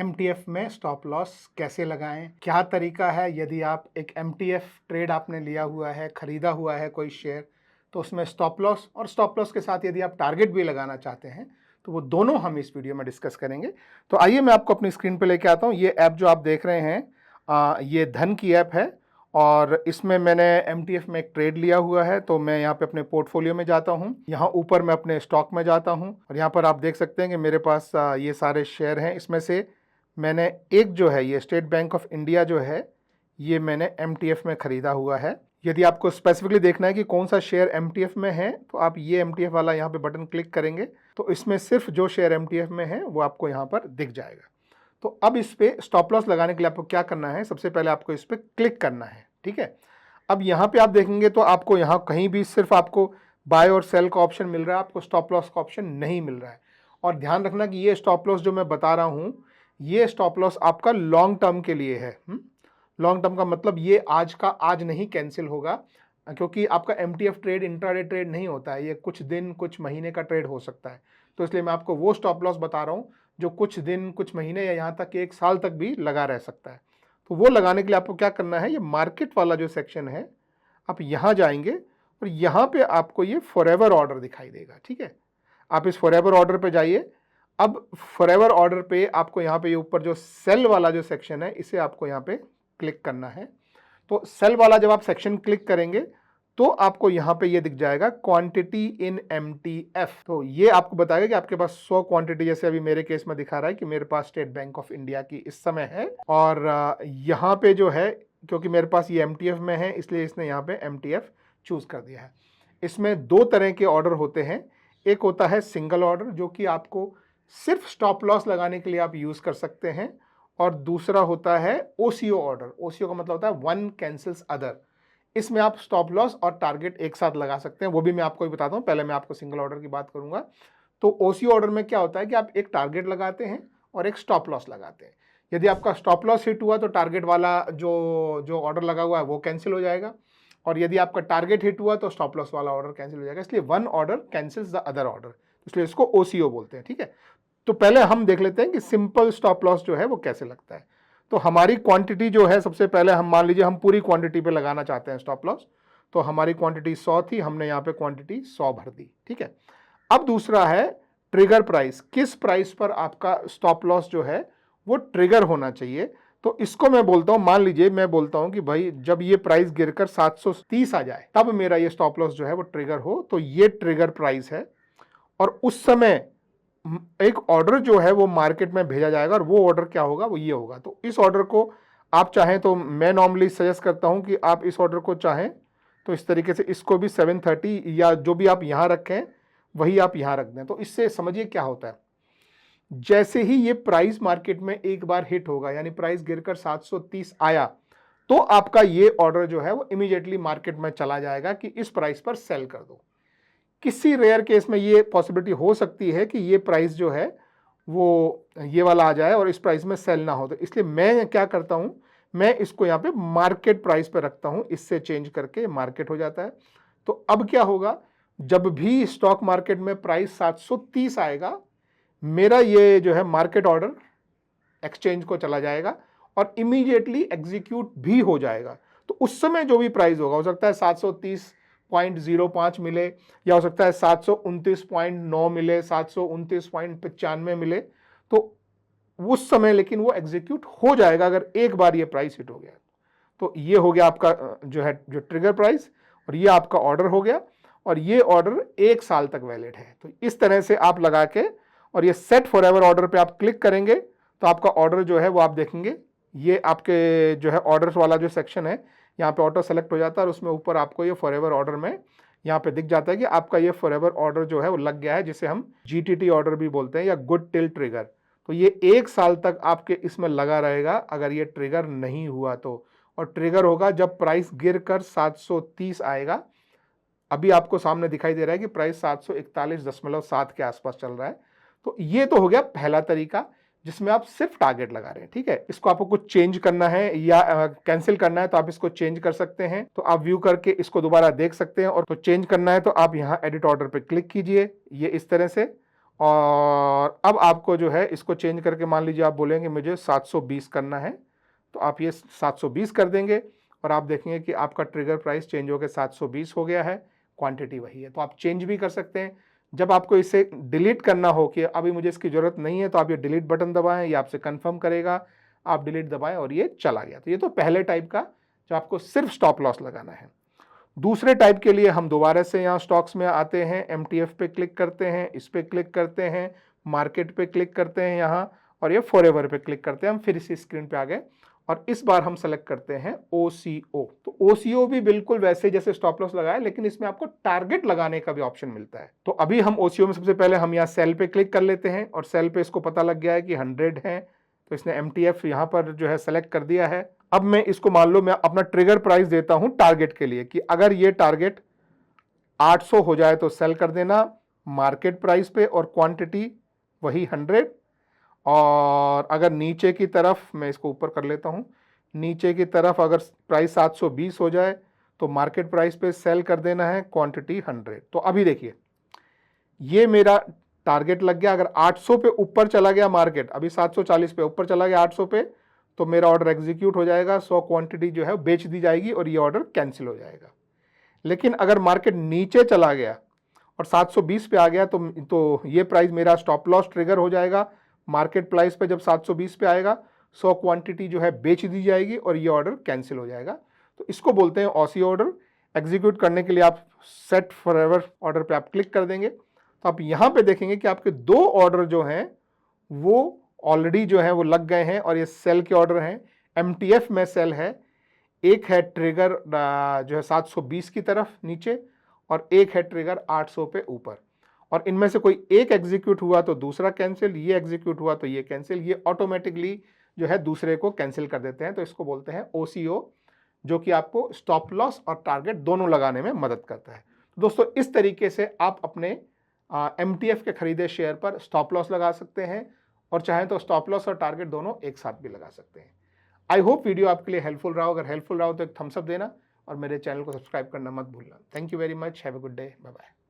MTF में stop loss कैसे लगाएं, क्या तरीका है। यदि आप एक एमटीएफ ट्रेड आपने लिया हुआ है, खरीदा हुआ है कोई शेयर, तो उसमें स्टॉप लॉस और स्टॉप लॉस के साथ यदि आप टारगेट भी लगाना चाहते हैं तो वो दोनों हम इस वीडियो में डिस्कस करेंगे। तो आइए मैं आपको अपनी स्क्रीन पे लेके आता हूँ। ये ऐप जो आप देख रहे हैं ये धन की ऐप है और इसमें मैंने एमटीएफ में एक ट्रेड लिया हुआ है। तो मैं यहाँ पे अपने पोर्टफोलियो में जाता हूँ, यहाँ ऊपर मैं अपने स्टॉक में जाता हूँ और यहाँ पर आप देख सकते हैं कि मेरे पास ये सारे शेयर हैं। इसमें से मैंने एक जो है ये स्टेट बैंक ऑफ इंडिया जो है ये मैंने एमटीएफ में ख़रीदा हुआ है। यदि आपको स्पेसिफिकली देखना है कि कौन सा शेयर एमटीएफ में है तो आप ये एमटीएफ वाला यहाँ पे बटन क्लिक करेंगे तो इसमें सिर्फ जो शेयर एमटीएफ में है वो आपको यहाँ पर दिख जाएगा। तो अब इस पर स्टॉप लॉस लगाने के लिए आपको क्या करना है, सबसे पहले आपको इस पर क्लिक करना है, ठीक है। अब यहाँ पे आप देखेंगे तो आपको यहाँ कहीं भी सिर्फ आपको बाय और सेल का ऑप्शन मिल रहा है, आपको स्टॉप लॉस का ऑप्शन नहीं मिल रहा है। और ध्यान रखना कि ये स्टॉप लॉस जो मैं बता रहा हूँ ये स्टॉप लॉस आपका लॉन्ग टर्म के लिए है। लॉन्ग टर्म का मतलब ये आज का आज नहीं कैंसिल होगा, क्योंकि आपका एमटीएफ ट्रेड इंट्राडे ट्रेड नहीं होता है, ये कुछ दिन कुछ महीने का ट्रेड हो सकता है। तो इसलिए मैं आपको वो स्टॉप लॉस बता रहा हूँ जो कुछ दिन कुछ महीने या यहाँ तक एक साल तक भी लगा रह सकता है। तो वो लगाने के लिए आपको क्या करना है, ये मार्केट वाला जो सेक्शन है आप यहाँ जाएंगे और यहाँ पे आपको ये फॉरएवर ऑर्डर दिखाई देगा, ठीक है। आप इस फॉरएवर ऑर्डर पे जाइए। अब फॉरएवर ऑर्डर पे आपको यहाँ पे ये ऊपर जो सेल वाला जो सेक्शन है इसे आपको यहाँ पे क्लिक करना है। तो सेल वाला जब आप सेक्शन क्लिक करेंगे तो आपको यहाँ पे ये दिख जाएगा क्वांटिटी इन एमटीएफ। तो ये आपको बताएगा कि आपके पास 100 क्वांटिटी, जैसे अभी मेरे केस में दिखा रहा है कि मेरे पास स्टेट बैंक ऑफ इंडिया की इस समय है। और यहाँ पे जो है क्योंकि मेरे पास ये एमटीएफ में है इसलिए इसने यहाँ पे एमटीएफ चूज कर दिया है। इसमें दो तरह के ऑर्डर होते हैं, एक होता है सिंगल ऑर्डर जो कि आपको सिर्फ स्टॉप लॉस लगाने के लिए आप यूज कर सकते हैं, और दूसरा होता है ओसीओ ऑर्डर। ओसीओ का मतलब होता है वन कैंसिल्स अदर। इसमें आप स्टॉप लॉस और टारगेट एक साथ लगा सकते हैं, वो भी मैं आपको ही बताता हूँ। पहले मैं आपको सिंगल ऑर्डर की बात करूंगा। तो ओसीओ ऑर्डर में क्या होता है कि आप एक टारगेट लगाते हैं और एक स्टॉप लॉस लगाते हैं। यदि आपका स्टॉप लॉस हिट हुआ तो टारगेट वाला जो ऑर्डर लगा हुआ है वो कैंसिल हो जाएगा, और यदि आपका टारगेट हिट हुआ तो स्टॉप लॉस वाला ऑर्डर कैंसिल हो जाएगा। इसलिए one order cancels the other order, इसलिए इसको ओसीओ बोलते हैं, ठीक है। तो पहले हम देख लेते हैं कि सिंपल स्टॉप लॉस जो है वो कैसे लगता है। तो हमारी क्वांटिटी जो है, सबसे पहले हम मान लीजिए हम पूरी क्वांटिटी पे लगाना चाहते हैं स्टॉप लॉस। तो हमारी क्वांटिटी 100 थी, हमने यहाँ पे क्वांटिटी 100 भर दी, ठीक है। अब दूसरा है ट्रिगर प्राइस, किस प्राइस पर आपका स्टॉप लॉस जो है वो ट्रिगर होना चाहिए। तो इसको मैं बोलता हूँ, मान लीजिए मैं बोलता हूँ कि भाई जब ये प्राइस गिरकर 730 आ जाए तब मेरा ये स्टॉप लॉस जो है वो ट्रिगर हो। तो ये ट्रिगर प्राइस है और उस समय एक ऑर्डर जो है वो मार्केट में भेजा जाएगा, और वो ऑर्डर क्या होगा, वो ये होगा। तो इस ऑर्डर को आप चाहें तो मैं नॉर्मली सजेस्ट करता हूं कि आप इस ऑर्डर को चाहें तो इस तरीके से इसको भी 730 या जो भी आप यहां रखें वही आप यहां रख दें। तो इससे समझिए क्या होता है, जैसे ही ये प्राइस मार्केट में एक बार हिट होगा, यानी प्राइस गिरकर 730 आया, तो आपका ये ऑर्डर जो है वो इमीडिएटली मार्केट में चला जाएगा कि इस प्राइस पर सेल कर दो। किसी रेयर केस में ये पॉसिबिलिटी हो सकती है कि ये प्राइस जो है वो ये वाला आ जाए और इस प्राइस में सेल ना हो। तो इसलिए मैं क्या करता हूं, मैं इसको यहाँ पे मार्केट प्राइस पे रखता हूं, इससे चेंज करके मार्केट हो जाता है। तो अब क्या होगा, जब भी स्टॉक मार्केट में प्राइस 730 आएगा, मेरा ये जो है मार्केट ऑर्डर एक्सचेंज को चला जाएगा और इमीडिएटली एग्जीक्यूट भी हो जाएगा। तो उस समय जो भी प्राइस होगा, हो सकता है 730.05 मिले, या हो सकता है 729.9 मिले, 729.95 मिले, तो उस समय लेकिन वो एग्जीक्यूट हो जाएगा अगर एक बार ये प्राइस हिट हो गया। तो ये हो गया आपका जो है जो ट्रिगर प्राइस, और ये आपका ऑर्डर हो गया, और ये ऑर्डर एक साल तक वैलिड है। तो इस तरह से आप लगा के और ये सेट फॉरएवर ऑर्डर पे आप क्लिक करेंगे तो आपका ऑर्डर जो है वो आप देखेंगे, ये आपके जो है ऑर्डर्स वाला जो सेक्शन है यहाँ पे ऑटो सेलेक्ट हो जाता है, और उसमें ऊपर आपको ये फॉरएवर ऑर्डर में यहाँ पे दिख जाता है कि आपका ये फॉरएवर ऑर्डर जो है वो लग गया है, जिसे हम जीटीटी ऑर्डर भी बोलते हैं या गुड टिल ट्रिगर। तो ये एक साल तक आपके इसमें लगा रहेगा अगर ये ट्रिगर नहीं हुआ तो, और ट्रिगर होगा जब प्राइस गिर कर 730 आएगा। अभी आपको सामने दिखाई दे रहा है कि प्राइस 741.7 के आसपास चल रहा है। तो ये तो हो गया पहला तरीका जिसमें आप सिर्फ टारगेट लगा रहे हैं, ठीक है। इसको आपको कुछ चेंज करना है या कैंसिल करना है तो आप इसको चेंज कर सकते हैं। तो आप व्यू करके इसको दोबारा देख सकते हैं, और तो चेंज करना है तो आप यहाँ एडिट ऑर्डर पे क्लिक कीजिए, ये इस तरह से, और अब आपको जो है इसको चेंज करके मान लीजिए आप बोलेंगे मुझे 720 करना है, तो आप ये 720 कर देंगे और आप देखेंगे कि आपका ट्रिगर प्राइस चेंज होकर 720 हो गया है, क्वांटिटी वही है। तो आप चेंज भी कर सकते हैं। जब आपको इसे डिलीट करना हो कि अभी मुझे इसकी ज़रूरत नहीं है, तो आप ये डिलीट बटन दबाएं, ये आपसे कंफर्म करेगा, आप डिलीट दबाएं और ये चला गया। तो ये तो पहले टाइप का जो आपको सिर्फ स्टॉप लॉस लगाना है। दूसरे टाइप के लिए हम दोबारा से यहाँ स्टॉक्स में आते हैं, MTF पे क्लिक करते हैं, इस पे क्लिक करते हैं, मार्केट पे क्लिक करते हैं यहाँ, और ये फॉरएवर पे क्लिक करते हैं। हम फिर इसी स्क्रीन पे आ गए और इस बार हम सेलेक्ट करते हैं OCO। तो OCO भी बिल्कुल वैसे जैसे स्टॉप लॉस लगाया, लेकिन इसमें आपको टारगेट लगाने का भी ऑप्शन मिलता है। तो अभी हम OCO में सबसे पहले हम यहाँ सेल पे क्लिक कर लेते हैं और सेल पे इसको पता लग गया है कि 100 है, तो इसने MTF यहाँ पर जो है सेलेक्ट कर दिया है। अब मैं इसको मान लो मैं अपना ट्रिगर प्राइस देता हूं टारगेट के लिए कि अगर ये टारगेट 800 हो जाए तो सेल कर देना मार्केट प्राइस पे और क्वांटिटी वही 100, और अगर नीचे की तरफ मैं इसको ऊपर कर लेता हूं, नीचे की तरफ अगर प्राइस 720 हो जाए तो मार्केट प्राइस पे सेल कर देना है, क्वांटिटी 100। तो अभी देखिए ये मेरा टारगेट लग गया। अगर 800 पे ऊपर चला गया मार्केट, अभी 740 पे ऊपर चला गया 800 पे, तो मेरा ऑर्डर एग्जीक्यूट हो जाएगा, 100 क्वांटिटी जो है बेच दी जाएगी और ये ऑर्डर कैंसिल हो जाएगा। लेकिन अगर मार्केट नीचे चला गया और 720 पे आ गया तो ये प्राइस मेरा स्टॉप लॉस ट्रिगर हो जाएगा। मार्केट प्राइस पे जब 720 पे आएगा 100 क्वांटिटी जो है बेच दी जाएगी और ये ऑर्डर कैंसिल हो जाएगा। तो इसको बोलते हैं OCO ऑर्डर। एग्जीक्यूट करने के लिए आप सेट फॉरएवर ऑर्डर पे आप क्लिक कर देंगे, तो आप यहाँ पे देखेंगे कि आपके 2 ऑर्डर जो हैं वो ऑलरेडी जो है वो लग गए हैं और ये सेल के ऑर्डर हैं। MTF में सेल है, एक है ट्रिगर जो है 720 की तरफ नीचे और एक है ट्रिगर 800 पे ऊपर, और इनमें से कोई एक एग्जीक्यूट हुआ तो दूसरा कैंसिल, ये एग्जीक्यूट हुआ तो ये कैंसिल, ये ऑटोमेटिकली जो है दूसरे को कैंसिल कर देते हैं। तो इसको बोलते हैं OCO, जो कि आपको स्टॉप लॉस और टारगेट दोनों लगाने में मदद करता है। तो दोस्तों इस तरीके से आप अपने MTF के खरीदे शेयर पर स्टॉप लॉस लगा सकते हैं, और चाहें तो स्टॉप लॉस और टारगेट दोनों एक साथ भी लगा सकते हैं। आई होप वीडियो आपके लिए हेल्पफुल रहा हो। अगर हेल्पफुल रहा हो तो एक थम्स अप देना और मेरे चैनल को सब्सक्राइब करना मत भूलना। Thank you very much, have a good day, bye bye.